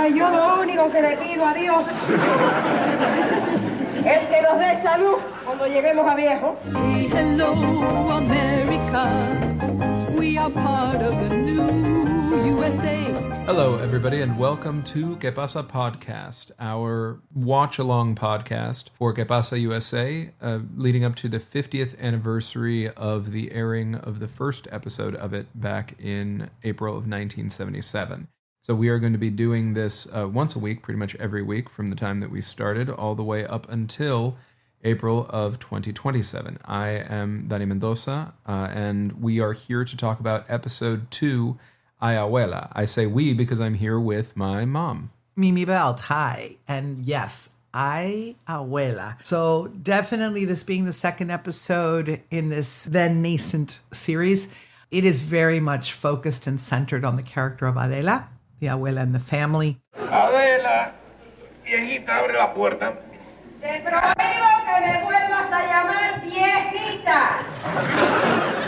Ay, yo lo único que le pido a Dios es que nos dé salud cuando lleguemos a viejo. Say hello, America. We are part of the new U.S.A. Hello, everybody, and welcome to Qué Pasa podcast, our watch-along podcast for Qué Pasa U.S.A., leading up to the 50th anniversary of the airing of the first episode of it back in April of 1977. So we are going to be doing this once a week, pretty much every week from the time that we started, all the way up until April of 2027. I am Dani Mendoza, and we are here to talk about episode 2, Ay Abuela. I say we because I'm here with my mom. Mimi Belt, hi. And yes, Ay Abuela. So definitely this being the second episode in this then nascent series, it is very much focused and centered on the character of Adela, the abuela and the family. Adela, viejita, abre la puerta. Te prohíbo que me vuelvas a llamar viejita.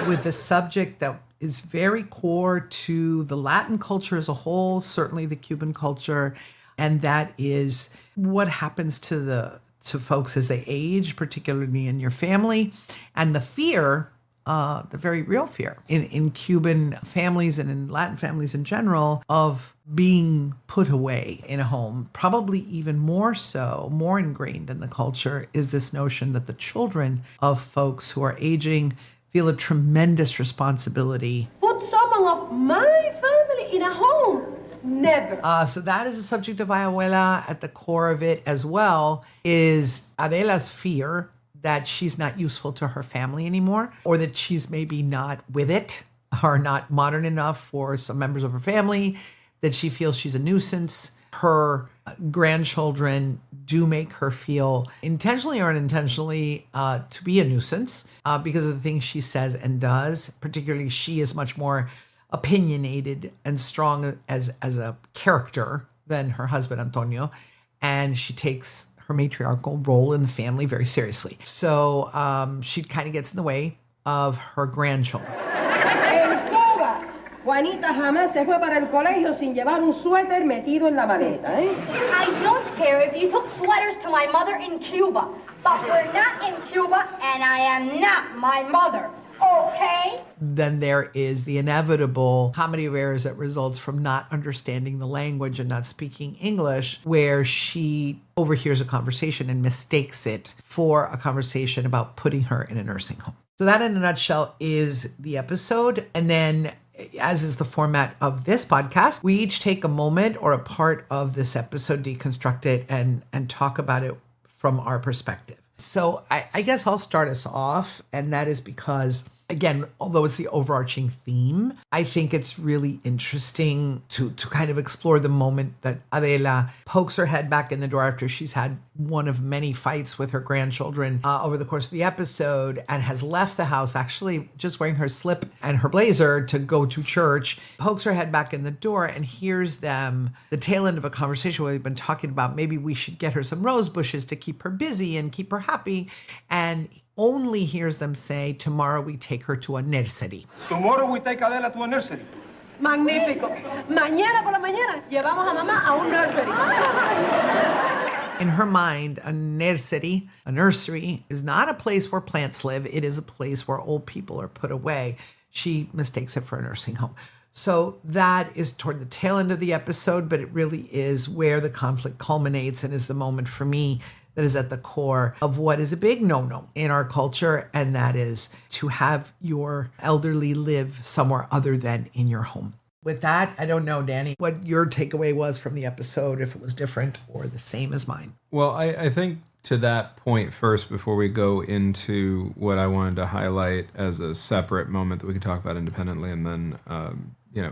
With a subject that is very core to the Latin culture as a whole, certainly the Cuban culture, and that is what happens to folks as they age, particularly in your family, and the fear, the very real fear in Cuban families and in Latin families in general of being put away in a home. Probably even more so, more ingrained in the culture is this notion that the children of folks who are aging feel a tremendous responsibility. Put someone of my family in a home. Never. So that is the subject of Ay Abuela. At the core of it as well is Adela's fear that she's not useful to her family anymore, or that she's maybe not with it, or not modern enough for some members of her family, that she feels she's a nuisance. Her grandchildren do make her feel intentionally or unintentionally to be a nuisance because of the things she says and does. Particularly, she is much more opinionated and strong as a character than her husband, Antonio. And she takes her matriarchal role in the family very seriously. So she kind of gets in the way of her grandchildren. En Cuba, Juanita jamás se fue para el colegio sin llevar un suéter metido en la maleta, ¿eh? I don't care if you took sweaters to my mother in Cuba, but we're not in Cuba, and I am not my mother, okay? Then there is the inevitable comedy of errors that results from not understanding the language and not speaking English, where she overhears a conversation and mistakes it for a conversation about putting her in a nursing home. So that in a nutshell is the episode. And then, as is the format of this podcast, we each take a moment or a part of this episode, deconstruct it, and talk about it from our perspective. So I guess I'll start us off, and that is because, again, although it's the overarching theme, I think it's really interesting to kind of explore the moment that Adela pokes her head back in the door after she's had one of many fights with her grandchildren over the course of the episode, and has left the house actually just wearing her slip and her blazer to go to church, pokes her head back in the door and hears them, the tail end of a conversation where they've been talking about maybe we should get her some rose bushes to keep her busy and keep her happy, and only hears them say, tomorrow we take her to a nursery. Tomorrow we take Adela to a nursery. Magnífico. Mañana por la mañana llevamos a mamá a un nursery. In her mind, a nursery is not a place where plants live. It is a place where old people are put away. She mistakes it for a nursing home. So that is toward the tail end of the episode, but it really is where the conflict culminates and is the moment for me that is at the core of what is a big no-no in our culture, and that is to have your elderly live somewhere other than in your home. With that, I don't know, Danny, what your takeaway was from the episode, if it was different or the same as mine. Well, I think to that point first, before we go into what I wanted to highlight as a separate moment that we could talk about independently and then,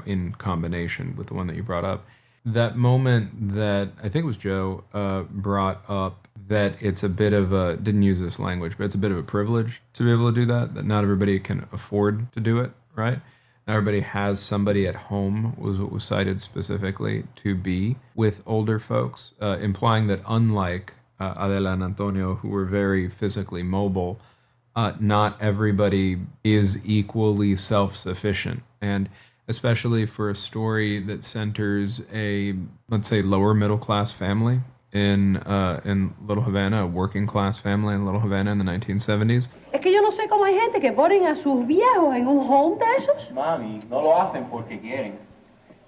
in combination with the one that you brought up, that moment that I think it was Joe brought up, that it's a bit of a, didn't use this language, but it's a bit of a privilege to be able to do that not everybody can afford to do it, right? Not everybody has somebody at home, was what was cited specifically, to be with older folks, implying that unlike Adela and Antonio, who were very physically not everybody is equally self-sufficient. And especially for a story that centers a, let's say, lower middle class family in Little Havana, a working class family in Little Havana in the 1970s. Es que yo no sé cómo hay gente que ponen a sus viejos en un home de esos. Mami, no lo hacen porque quieren.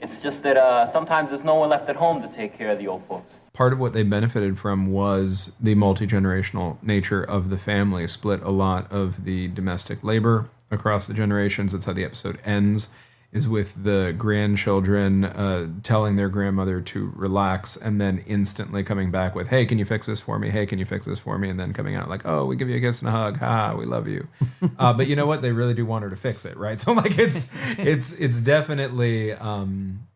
It's just that sometimes there's no one left at home to take care of the old folks. Part of what they benefited from was the multi-generational nature of the family, split a lot of the domestic labor across the generations. That's how the episode ends, is with the grandchildren telling their grandmother to relax and then instantly coming back with, hey, can you fix this for me? Hey, can you fix this for me? And then coming out like, oh, we give you a kiss and a hug. Ha, we love you. But you know what? They really do want her to fix it, right? So like it's definitely...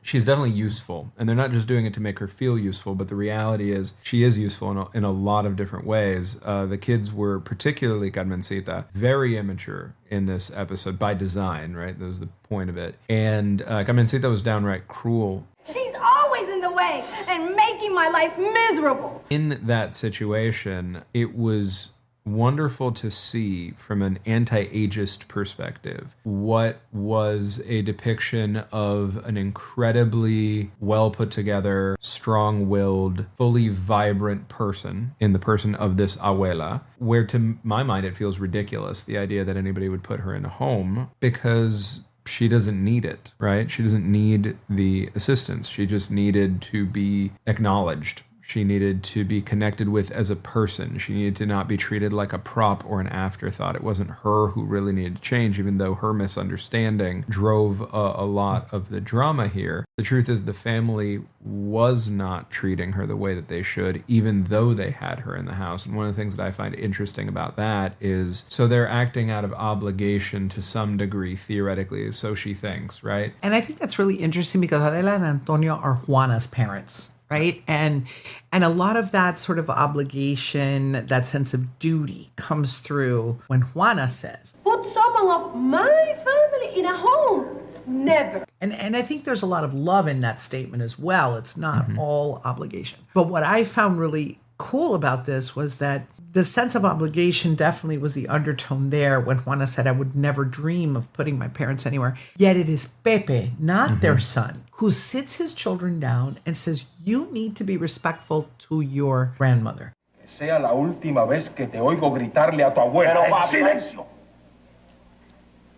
she's definitely useful, and they're not just doing it to make her feel useful, but the reality is she is useful in a lot of different ways. The kids were, particularly Carmencita, very immature in this episode by design, right? That was the point of it. And Carmencita was downright cruel. She's always in the way and making my life miserable. In that situation, it was wonderful to see from an anti-ageist perspective what was a depiction of an incredibly well put together, strong-willed, fully vibrant person in the person of this abuela, where to my mind it feels ridiculous, the idea that anybody would put her in a home, because she doesn't need it, right? She doesn't need the assistance. She just needed to be acknowledged. She needed to be connected with as a person. She needed to not be treated like a prop or an afterthought. It wasn't her who really needed to change, even though her misunderstanding drove a lot of the drama here. The truth is the family was not treating her the way that they should, even though they had her in the house. And one of the things that I find interesting about that is, so they're acting out of obligation to some degree, theoretically, so she thinks, right? And I think that's really interesting because Adela and Antonio are Juana's parents. Right. And a lot of that sort of obligation, that sense of duty comes through when Juana says, Put someone of my family in a home. Never. And I think there's a lot of love in that statement as well. It's not all obligation. But what I found really cool about this was that the sense of obligation definitely was the undertone there when Juana said, I would never dream of putting my parents anywhere. Yet it is Pepe, not their son, who sits his children down and says, you need to be respectful to your grandmother. Sea la última vez que te oigo gritarle a tu abuela. Pero, papi. ¡Silencio!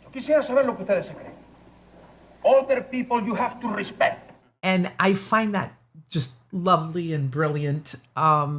Yo quisiera saber lo que ustedes se creen. Older people you have to respect. And I find that just lovely and brilliant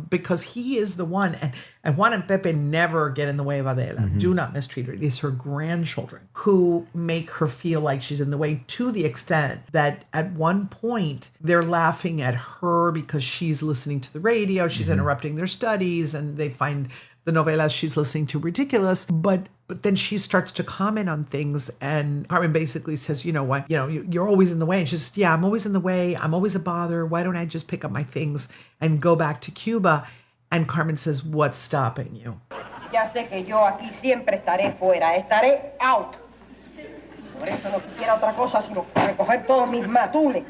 because he is the one, and Juan and Pepe never get in the way of Adela. Do not mistreat her. It is her grandchildren who make her feel like she's in the way, to the extent that at one point they're laughing at her because she's listening to the radio, she's interrupting their studies, and they find the novelas she's listening to ridiculous, but then she starts to comment on things, and Carmen basically says, you know what, you're always in the way. And she says, yeah, I'm always in the way. I'm always a bother. Why don't I just pick up my things and go back to Cuba? And Carmen says, what's stopping you? Ya sé que yo aquí siempre estaré fuera, estaré out. Por eso no quisiera otra cosa sino recoger todos mis matules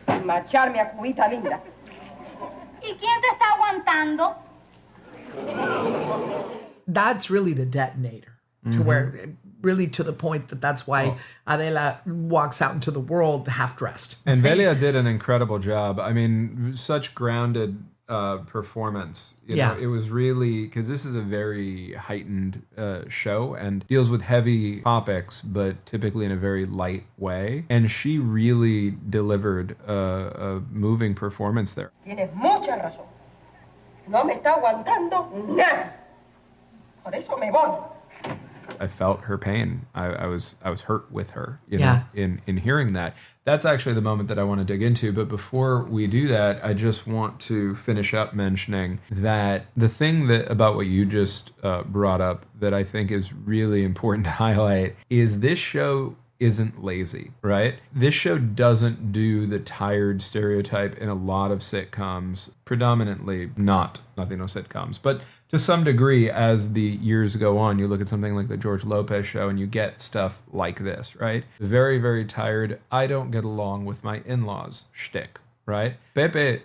y marcharme a Cubita linda. ¿Y quién te está aguantando? That's really the detonator. To where, really to the point that's why Adela walks out into the world half-dressed. And Velia did an incredible job. I mean, such grounded performance. You know, it was really, because this is a very heightened show and deals with heavy topics, but typically in a very light way. And she really delivered a moving performance there. Tienes mucha razón. No me está aguantando nada. Por eso me voy. I felt her pain. I was hurt with her, in hearing that. That's actually the moment that I want to dig into. But before we do that, I just want to finish up mentioning that the thing that about what you just brought up that I think is really important to highlight is this show isn't lazy, right? This show doesn't do the tired stereotype in a lot of sitcoms, predominantly not Latino sitcoms, but to some degree, as the years go on, you look at something like the George Lopez show and you get stuff like this, right? Very, very tired, I don't get along with my in-laws shtick, right? Pepe,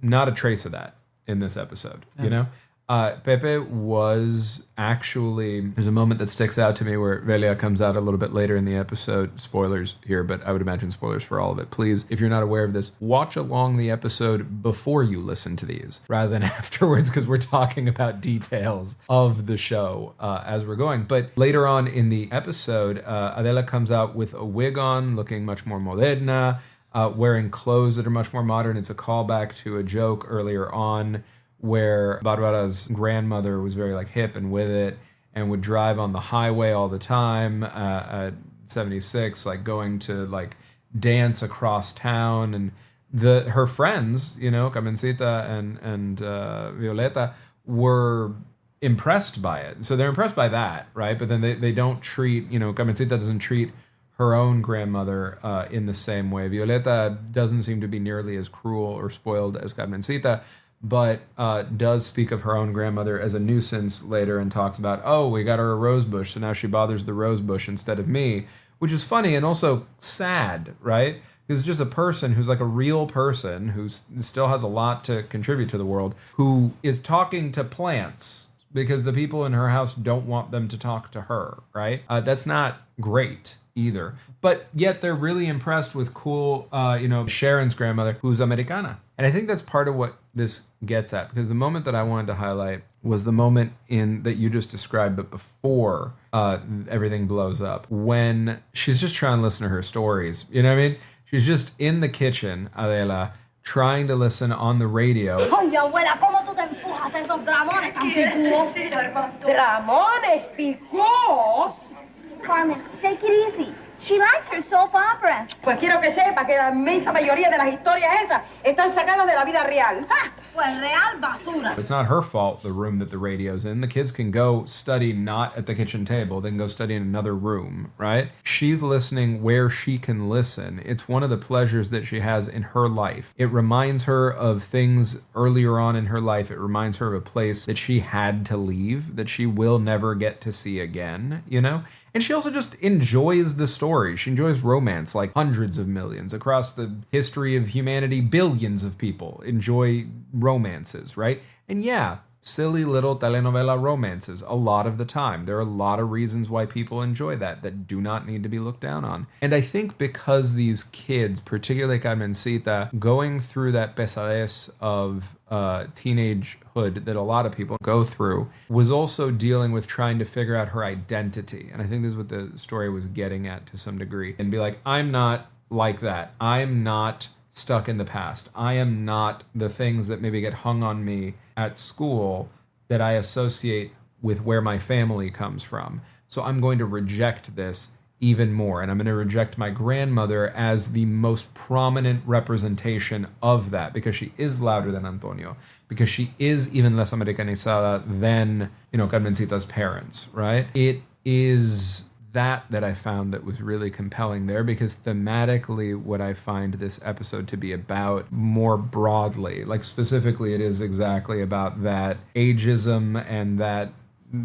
not a trace of that in this episode, you know? Pepe was actually, there's a moment that sticks out to me where Velia comes out a little bit later in the episode. Spoilers here, but I would imagine spoilers for all of it. Please, if you're not aware of this, watch along the episode before you listen to these rather than afterwards, because we're talking about details of the show as we're going. But later on in the episode, Adela comes out with a wig on, looking much more moderna, wearing clothes that are much more modern. It's a callback to a joke earlier on where Barbara's grandmother was very like hip and with it and would drive on the highway all the time at 76, like going to like dance across town, and her friends, you know, Carmencita and Violeta were impressed by it. So they're impressed by that, right? But then they don't treat, you know, Carmencita doesn't treat her own grandmother in the same way. Violeta doesn't seem to be nearly as cruel or spoiled as Carmencita, but does speak of her own grandmother as a nuisance later and talks about, oh, we got her a rose bush, so now she bothers the rose bush instead of me, which is funny and also sad, right? Because it's just a person who's like a real person who still has a lot to contribute to the world, who is talking to plants because the people in her house don't want them to talk to her, right? That's not great either. But yet they're really impressed with cool, Sharon's grandmother, who's Americana. And I think that's part of what this gets at, because the moment that I wanted to highlight was the moment that you just described, but before everything blows up, when she's just trying to listen to her stories. You know what I mean? She's just in the kitchen, Adela, trying to listen on the radio. Ay, abuela, ¿cómo tú te empujas a esos dramones tan picudos? Dramones, picos. Carmen, take it easy. She likes her soap operas. Pues quiero que sepa que la inmensa mayoría de las historias esas están sacadas de la vida real. ¡Ja! Pues real basura. It's not her fault, the room that the radio's in. The kids can go study not at the kitchen table. They can go study in another room, right? She's listening where she can listen. It's one of the pleasures that she has in her life. It reminds her of things earlier on in her life. It reminds her of a place that she had to leave, that she will never get to see again, you know? And she also just enjoys the story. She enjoys romance, like hundreds of millions across the history of humanity. Billions of people enjoy romances, right? And yeah, silly little telenovela romances a lot of the time. There are a lot of reasons why people enjoy that do not need to be looked down on. And I think because these kids, particularly Carmencita, going through that pesadez of teenagehood that a lot of people go through, was also dealing with trying to figure out her identity. And I think this is what the story was getting at to some degree. And be like, I'm not like that. I'm not stuck in the past. I am not the things that maybe get hung on me at school that I associate with where my family comes from. So I'm going to reject this even more. And I'm going to reject my grandmother as the most prominent representation of that, because she is louder than Antonio, because she is even less Americanizada than, Carmencita's parents, right? It is that I found that was really compelling there, because thematically what I find this episode to be about more broadly, like specifically it is exactly about that ageism and that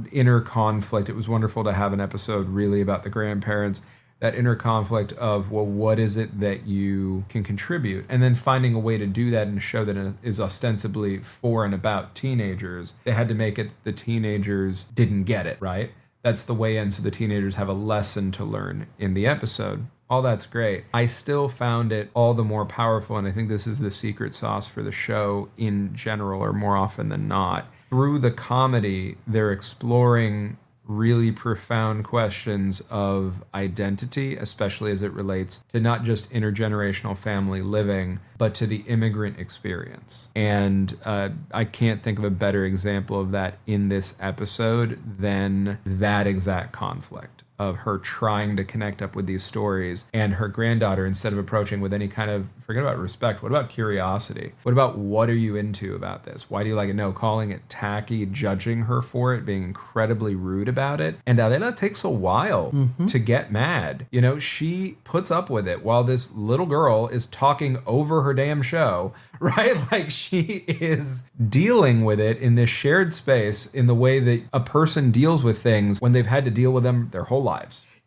inner conflict. It was wonderful to have an episode really about the grandparents, that inner conflict of, well, what is it that you can contribute? And then finding a way to do that in a show that is ostensibly for and about teenagers. They had to make it the teenagers didn't get it, right? That's the way in, so the teenagers have a lesson to learn in the episode. All that's great. I still found it all the more powerful, and I think this is the secret sauce for the show in general, or more often than not. Through the comedy, they're exploring really profound questions of identity, especially as it relates to not just intergenerational family living, but to the immigrant experience. And I can't think of a better example of that in this episode than that exact conflict of her trying to connect up with these stories, and her granddaughter, instead of approaching with any kind of, forget about respect, what about curiosity? What about, what are you into about this? Why do you like it? No, calling it tacky, judging her for it, being incredibly rude about it. And Adela takes a while to get mad. She puts up with it while this little girl is talking over her damn show, right? Like, she is dealing with it in this shared space in the way that a person deals with things when they've had to deal with them their whole lives.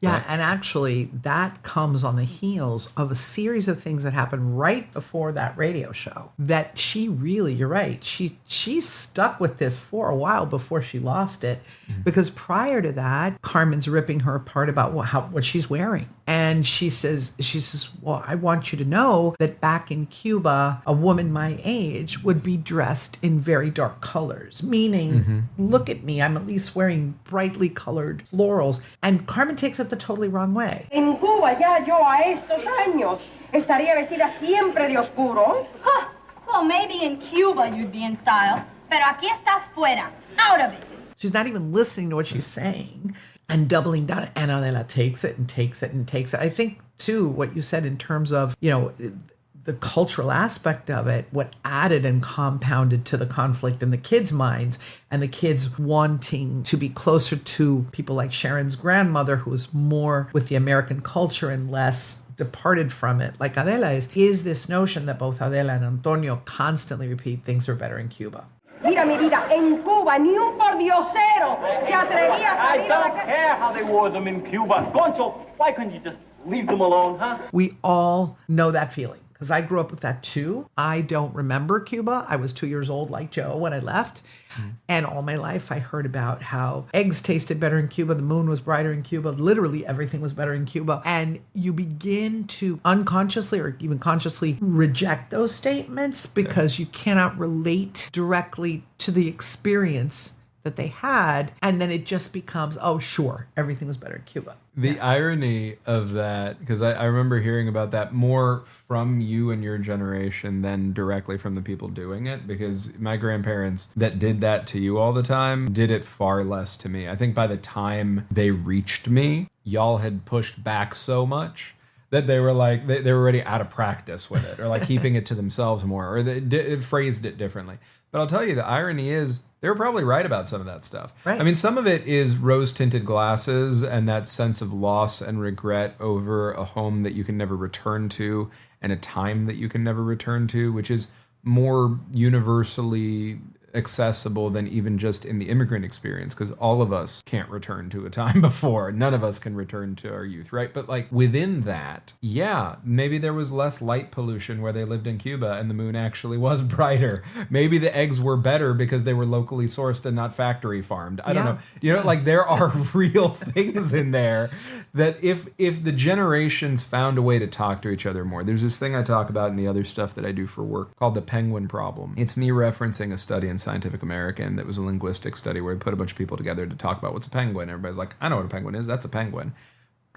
Yeah, right? and actually, that comes on the heels of a series of things that happened right before that radio show. That she really, you're right, she stuck with this for a while before she lost it, because prior to that, Carmen's ripping her apart about what she's wearing, and she says, well, I want you to know that back in Cuba, a woman my age would be dressed in very dark colors, meaning, look at me, I'm at least wearing brightly colored florals, and Carmen takes it the totally wrong way. En Cuba, ya yo a estos años estaría vestida siempre de oscuro. Huh. Well, maybe in Cuba you'd be in style, pero aquí estás fuera, out of it. She's not even listening to what she's saying and doubling down. And Adela takes it and takes it and takes it. I think, too, what you said in terms of, the cultural aspect of it, what added and compounded to the conflict in the kids' minds, and the kids wanting to be closer to people like Sharon's grandmother, who was more with the American culture and less departed from it, like Adela is this notion that both Adela and Antonio constantly repeat things are better in Cuba. Mira, mi vida, en Cuba ni un pordiosero se atrevía a I salir a don't la calle. care how they wore them in Cuba. Goncho, why couldn't you just leave them alone, huh? We all know that feeling, because I grew up with that too. I don't remember Cuba. I was 2 years old like Joe when I left. And all my life I heard about how eggs tasted better in Cuba, the moon was brighter in Cuba, literally everything was better in Cuba. And you begin to unconsciously or even consciously reject those statements because you cannot relate directly to the experience that they had. And then it just becomes, oh, sure, everything was better in Cuba. The irony of that, because I remember hearing about that more from you and your generation than directly from the people doing it, because my grandparents that did that to you all the time did it far less to me. I think by the time they reached me, y'all had pushed back so much that they were like, they were already out of practice with it, or like keeping it to themselves more, or they phrased it differently. But I'll tell you, the irony is they were probably right about some of that stuff. Right. I mean, some of it is rose-tinted glasses and that sense of loss and regret over a home that you can never return to and a time that you can never return to, which is more universally accessible than even just in the immigrant experience, because all of us can't return to a time before. None of us can return to our youth, right? But like within that, yeah, maybe there was less light pollution where they lived in Cuba and the moon actually was brighter. Maybe the eggs were better because they were locally sourced and not factory farmed. I don't know. Like there are real things in there that if the generations found a way to talk to each other more. There's this thing I talk about in the other stuff that I do for work called the penguin problem. It's me referencing a study in Scientific American that was a linguistic study where we put a bunch of people together to talk about what's a penguin. Everybody's like, I know what a penguin is. That's a penguin.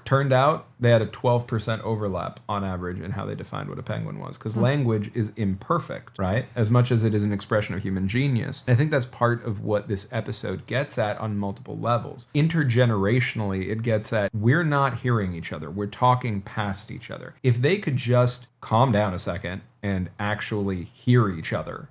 Turned out they had a 12% overlap on average in how they defined what a penguin was, because language is imperfect, right? As much as it is an expression of human genius. And I think that's part of what this episode gets at on multiple levels. Intergenerationally, it gets at we're not hearing each other. We're talking past each other. If they could just calm down a second and actually hear each other,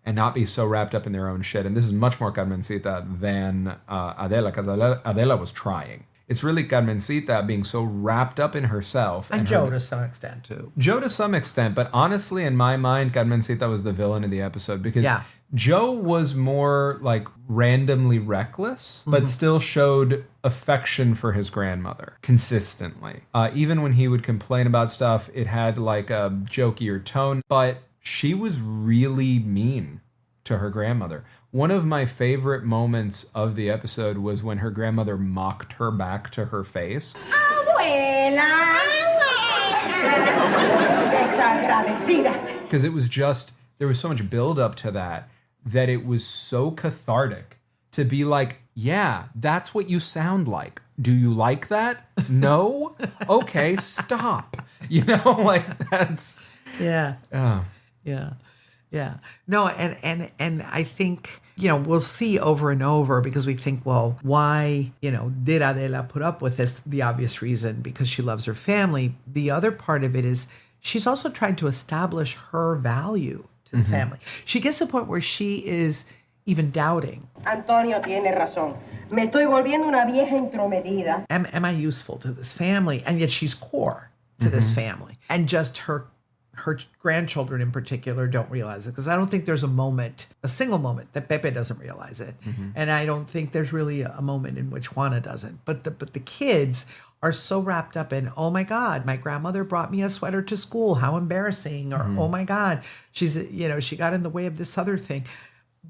and not be so wrapped up in their own shit. And this is much more Carmencita than Adela, because Adela was trying. It's really Carmencita being so wrapped up in herself. And Joe to some extent, too. Joe to some extent, but honestly, in my mind, Carmencita was the villain of the episode, because Joe was more like randomly reckless, but still showed affection for his grandmother consistently. Even when he would complain about stuff, it had like a jokier tone, but she was really mean to her grandmother. One of my favorite moments of the episode was when her grandmother mocked her back to her face. Abuela. Desagradecida. Because it was just, there was so much build up to that it was so cathartic to be like, yeah, that's what you sound like. Do you like that? No? Okay, stop. Like that's... Yeah. Yeah. No, and I think, we'll see over and over, because we think, well, why, did Adela put up with this? The obvious reason, because she loves her family. The other part of it is she's also trying to establish her value to the family. She gets to the point where she is even doubting. Antonio tiene razón. Me estoy volviendo una vieja entrometida. Am I useful to this family? And yet she's core to this family. And just her grandchildren in particular don't realize it, because I don't think there's a single moment that Pepe doesn't realize it. And I don't think there's really a moment in which Juana doesn't. But the kids are so wrapped up in, oh my God, my grandmother brought me a sweater to school. How embarrassing. Or, oh my God, she got in the way of this other thing.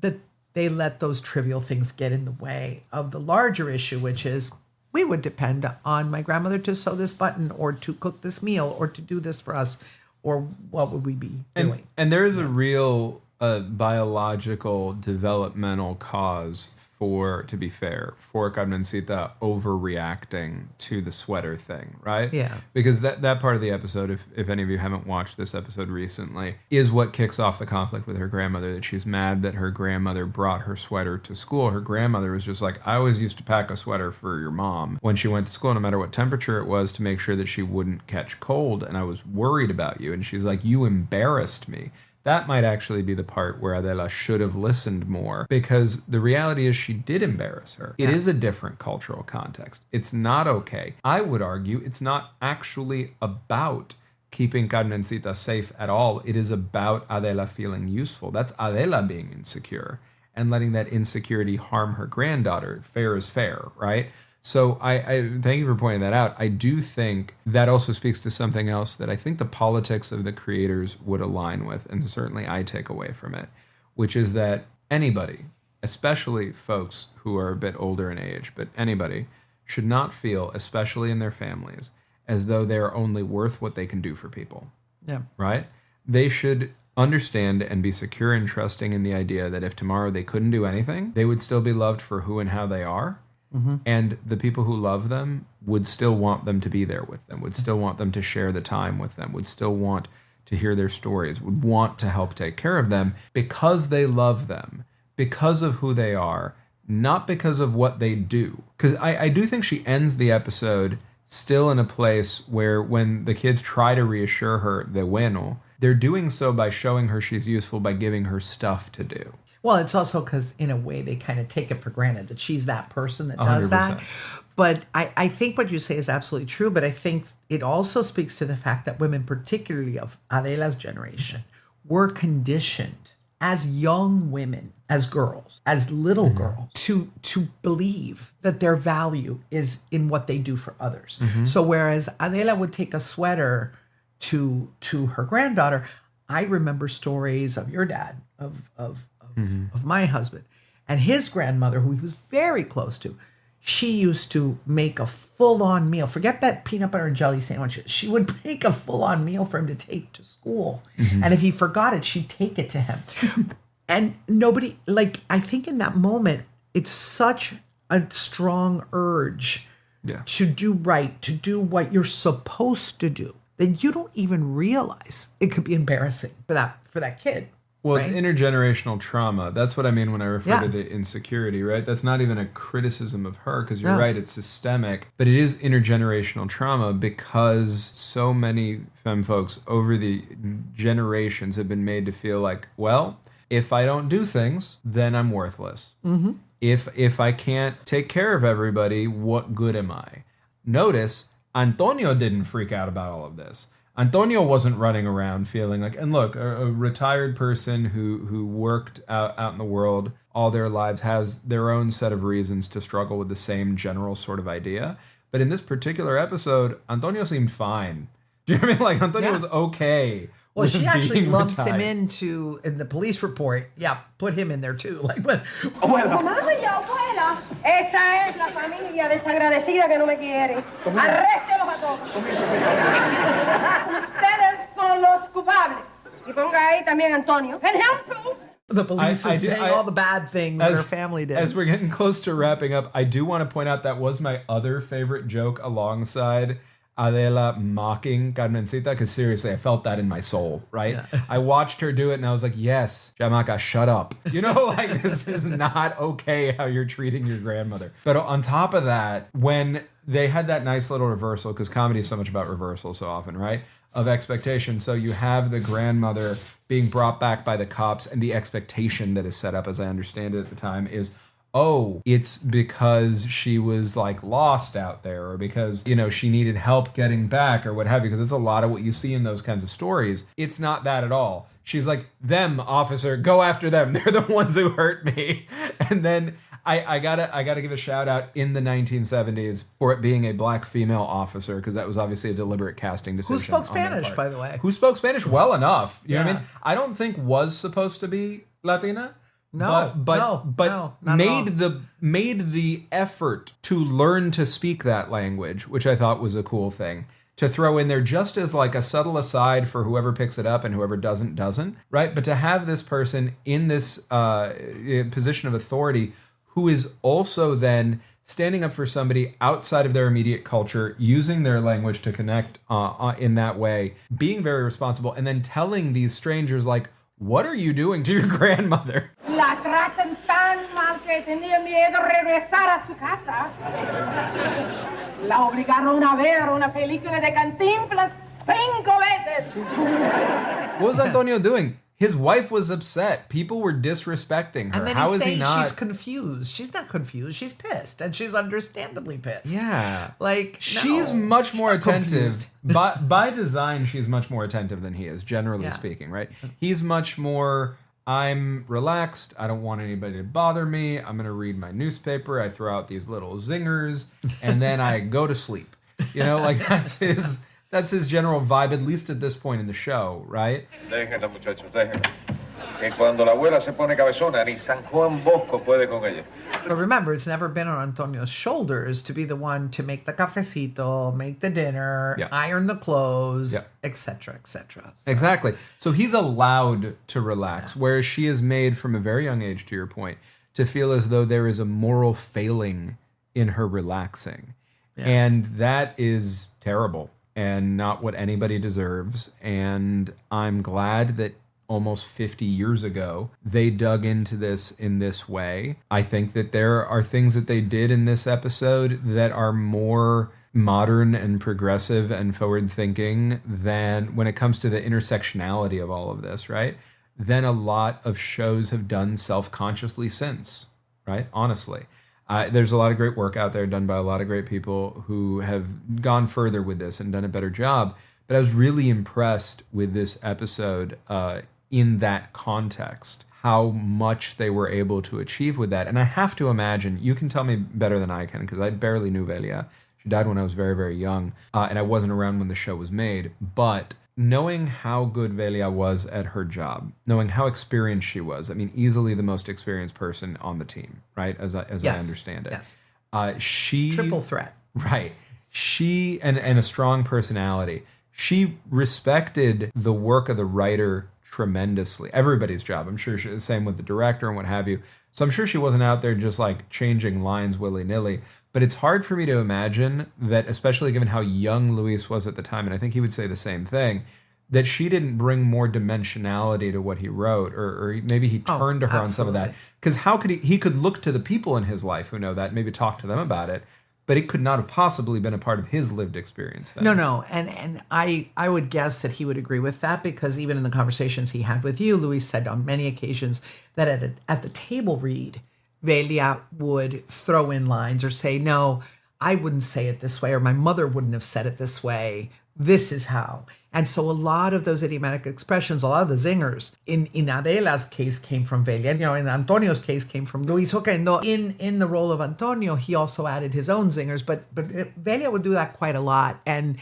That they let those trivial things get in the way of the larger issue, which is we would depend on my grandmother to sew this button or to cook this meal or to do this for us, or what would we be doing? And there is a real biological developmental cause to be fair, for Carmencita overreacting to the sweater thing, right? Yeah. Because that part of the episode, if any of you haven't watched this episode recently, is what kicks off the conflict with her grandmother, that she's mad that her grandmother brought her sweater to school. Her grandmother was just like, I always used to pack a sweater for your mom when she went to school, no matter what temperature it was, to make sure that she wouldn't catch cold, and I was worried about you. And she's like, you embarrassed me. That might actually be the part where Adela should have listened more, because the reality is she did embarrass her. It is a different cultural context. It's not okay. I would argue it's not actually about keeping Carmencita safe at all. It is about Adela feeling useful. That's Adela being insecure and letting that insecurity harm her granddaughter. Fair is fair, right? So I thank you for pointing that out. I do think that also speaks to something else that I think the politics of the creators would align with, and certainly I take away from it, which is that anybody, especially folks who are a bit older in age, but anybody should not feel, especially in their families, as though they are only worth what they can do for people. Yeah. Right? They should understand and be secure and trusting in the idea that if tomorrow they couldn't do anything, they would still be loved for who and how they are. Mm-hmm. And the people who love them would still want them to be there with them, would still want them to share the time with them, would still want to hear their stories, would want to help take care of them because they love them, because of who they are, not because of what they do. Because I do think she ends the episode still in a place where when the kids try to reassure her, the bueno, they're doing so by showing her she's useful by giving her stuff to do. Well, it's also because, in a way, they kind of take it for granted that she's that person that does 100%. that. But I think what you say is absolutely true. But I think it also speaks to the fact that women, particularly of Adela's generation, were conditioned as young women, as girls, as little girls, to believe that their value is in what they do for others. So whereas Adela would take a sweater to her granddaughter, I remember stories of your dad, of my husband, and his grandmother, who he was very close to. She used to make a full-on meal. Forget that peanut butter and jelly sandwiches. She would make a full-on meal for him to take to school. And if he forgot it, she'd take it to him. And nobody, I think in that moment, it's such a strong urge to do right, to do what you're supposed to do, that you don't even realize it could be embarrassing for that kid. Well, right? It's intergenerational trauma. That's what I mean when I refer to the insecurity, right? That's not even a criticism of her, because you're right, it's systemic. But it is intergenerational trauma because so many femme folks over the generations have been made to feel like, well, if I don't do things, then I'm worthless. If I can't take care of everybody, what good am I? Notice, Antonio didn't freak out about all of this. Antonio wasn't running around feeling like, and look, a retired person who worked out in the world all their lives has their own set of reasons to struggle with the same general sort of idea. But in this particular episode, Antonio seemed fine. Do you know what I mean? Like, Antonio was okay. Well, she actually lumps retired. him in the police report. Yeah, put him in there too. Like, what? Mamá y abuela. Esta es la familia desagradecida que no me quiere. Arréstelos a todos. Ustedes son los culpables. Y ponga ahí también Antonio. And him too. The police is saying all the bad things that her family did. As we're getting close to wrapping up, I do want to point out that was my other favorite joke alongside Adela mocking Carmencita, because seriously, I felt that in my soul, right? Yeah. I watched her do it and I was like, yes, Jamaica, shut up. You know, like, this is not okay how you're treating your grandmother. But on top of that, when they had that nice little reversal, because comedy is so much about reversal so often, right? Of expectation. So you have the grandmother being brought back by the cops, and the expectation that is set up, as I understand it at the time, is, oh, it's because she was like lost out there, or because, you know, she needed help getting back or what have you, because it's a lot of what you see in those kinds of stories. It's not that at all. She's like, them, officer, go after them. They're the ones who hurt me. And then I gotta give a shout out in the 1970s for it being a black female officer, because that was obviously a deliberate casting decision. Who spoke on their Spanish, part. by the way? Who spoke Spanish well enough? You know what I Yeah. mean? I don't think was supposed to be Latina. No, but not at made the effort to learn to speak that language, which I thought was a cool thing to throw in there, just as like a subtle aside for whoever picks it up and whoever doesn't, right? But to have this person in this position of authority who is also then standing up for somebody outside of their immediate culture, using their language to connect in that way, being very responsible, and then telling these strangers, like, what are you doing to your grandmother? La tratan tan mal que tenía miedo regresar a su casa. La obligaron a ver una película de Cantinflas 5 veces. What was Antonio doing? His wife was upset. People were disrespecting her. And then How he's is he saying not? she's confused. She's not confused. She's pissed, and she's understandably pissed. Yeah. Like, she's no, much she's more not attentive. confused. By design, she's much more attentive than he is, generally Yeah. speaking, right? He's much more, I'm relaxed. I don't want anybody to bother me. I'm going to read my newspaper. I throw out these little zingers, and then I go to sleep. You know, like that's his general vibe, at least at this point in the show, right? Déjenla, muchachos, déjenla. Que cuando la abuela se pone cabezona, ni San Juan Bosco puede con ella. But remember, it's never been on Antonio's shoulders to be the one to make the cafecito, make the dinner, Yeah. iron the clothes, Yeah. etc., etc. Exactly. So he's allowed to relax, whereas she is made from a very young age, to your point, to feel as though there is a moral failing in her relaxing. And that is terrible and not what anybody deserves. And I'm glad that almost 50 years ago, they dug into this in this way. I think that there are things that they did in this episode that are more modern and progressive and forward thinking than when it comes to the intersectionality of all of this, right? Than a lot of shows have done self-consciously since, right? Honestly. There's a lot of great work out there done by a lot of great people who have gone further with this and done a better job. But I was really impressed with this episode in that context, how much they were able to achieve with that. And I have to imagine, you can tell me better than I can, because I barely knew Velia. She died when I was very, very young, and I wasn't around when the show was made. But knowing how good Velia was at her job, knowing how experienced she was, I mean, easily the most experienced person on the team, right? As I understand it. Yes. She Triple threat. Right. She and a strong personality. She respected the work of the writer tremendously. Everybody's job. I'm sure the same with the director and what have you. So I'm sure she wasn't out there just like changing lines willy-nilly. But it's hard for me to imagine that, especially given how young Luis was at the time, and I think he would say the same thing, that she didn't bring more dimensionality to what he wrote, or maybe he turned to her on some of that. Because how could he could look to the people in his life who know that, maybe talk to them about it, but it could not have possibly been a part of his lived experience then. No. And I would guess that he would agree with that, because even in the conversations he had with you, Luis said on many occasions that at the table read, Velia would throw in lines or say, no, I wouldn't say it this way, or my mother wouldn't have said it this way. This is how. And so a lot of those idiomatic expressions, a lot of the zingers in Adela's case came from Velia. You know, in Antonio's case came from Luis. Okay, no, in the role of Antonio, he also added his own zingers, but Velia would do that quite a lot. And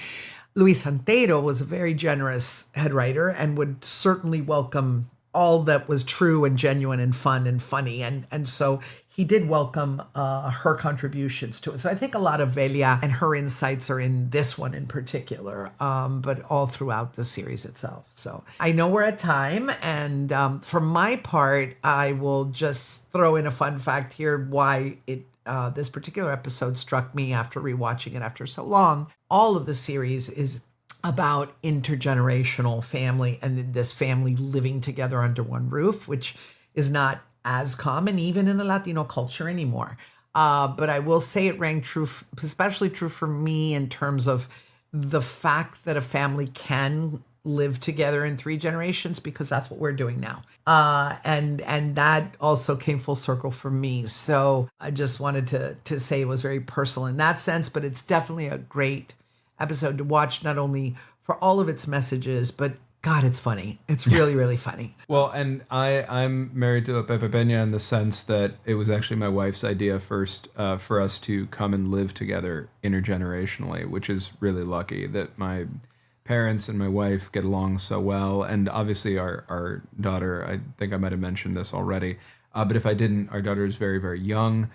Luis Santero was a very generous head writer and would certainly welcome all that was true and genuine and fun and funny. And so he did welcome her contributions to it. So I think a lot of Velia and her insights are in this one in particular, but all throughout the series itself. So I know we're at time. And for my part, I will just throw in a fun fact here why this particular episode struck me after rewatching it after so long. All of the series is about intergenerational family and this family living together under one roof, which is not as common even in the Latino culture anymore. But I will say it rang true, especially true for me in terms of the fact that a family can live together in 3 generations, because that's what we're doing now. And that also came full circle for me. So I just wanted to say it was very personal in that sense, but it's definitely a great episode to watch, not only for all of its messages, but God, it's funny. It's really, really funny. Well, and I'm married to a Pepe Peña in the sense that it was actually my wife's idea first for us to come and live together intergenerationally, which is really lucky that my parents and my wife get along so well. And obviously our daughter, I think I might have mentioned this already, but if I didn't, our daughter is very, very young.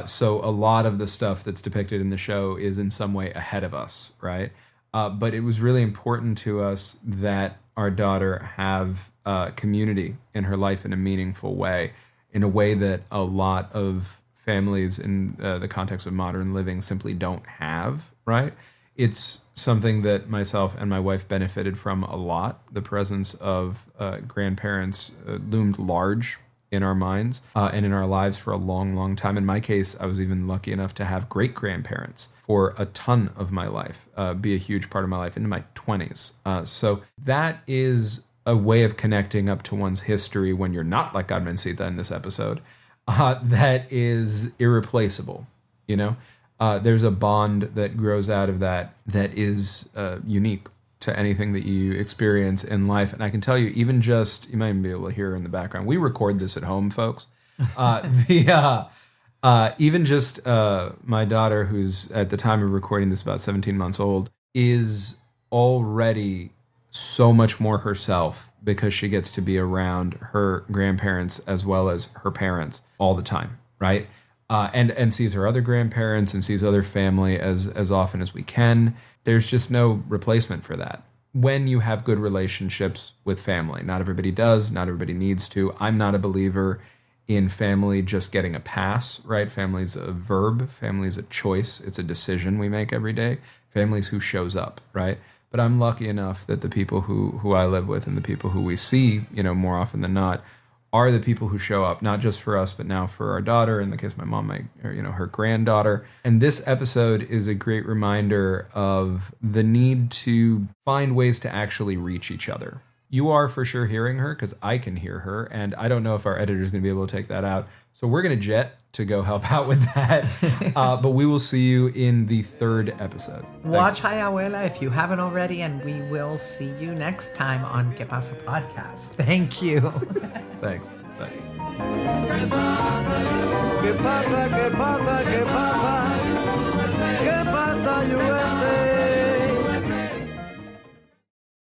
So a lot of the stuff that's depicted in the show is in some way ahead of us, right? But it was really important to us that our daughter have community in her life in a meaningful way, in a way that a lot of families in the context of modern living simply don't have, right? It's something that myself and my wife benefited from a lot. The presence of grandparents loomed large in our minds and in our lives for a long, long time. In my case, I was even lucky enough to have great-grandparents for a ton of my life, be a huge part of my life into my 20s. So that is a way of connecting up to one's history when you're not like Carmencita in this episode, that is irreplaceable, you know? There's a bond that grows out of that is unique to anything that you experience in life. And I can tell you, even just, you might even be able to hear in the background, we record this at home, folks. Even just my daughter, who's at the time of recording this about 17 months old, is already so much more herself because she gets to be around her grandparents as well as her parents all the time, right? And sees her other grandparents and sees other family as often as we can. There's just no replacement for that. When you have good relationships with family, not everybody does, not everybody needs to. I'm not a believer in family just getting a pass, right? Family's a verb, family's a choice, it's a decision we make every day. Family's who shows up, right? But I'm lucky enough that the people who I live with and the people who we see, you know, more often than not, are the people who show up, not just for us, but now for our daughter, in the case of my mom, her granddaughter. And this episode is a great reminder of the need to find ways to actually reach each other. You are for sure hearing her, because I can hear her, and I don't know if our editor is going to be able to take that out. So we're going to jet to go help out with that. But we will see you in the third episode. Watch Ay Abuela if you haven't already, and we will see you next time on Qué Pasa podcast. Thank you. Thanks. Bye. ¿Qué pasa? ¿Qué pasa? ¿Qué pasa?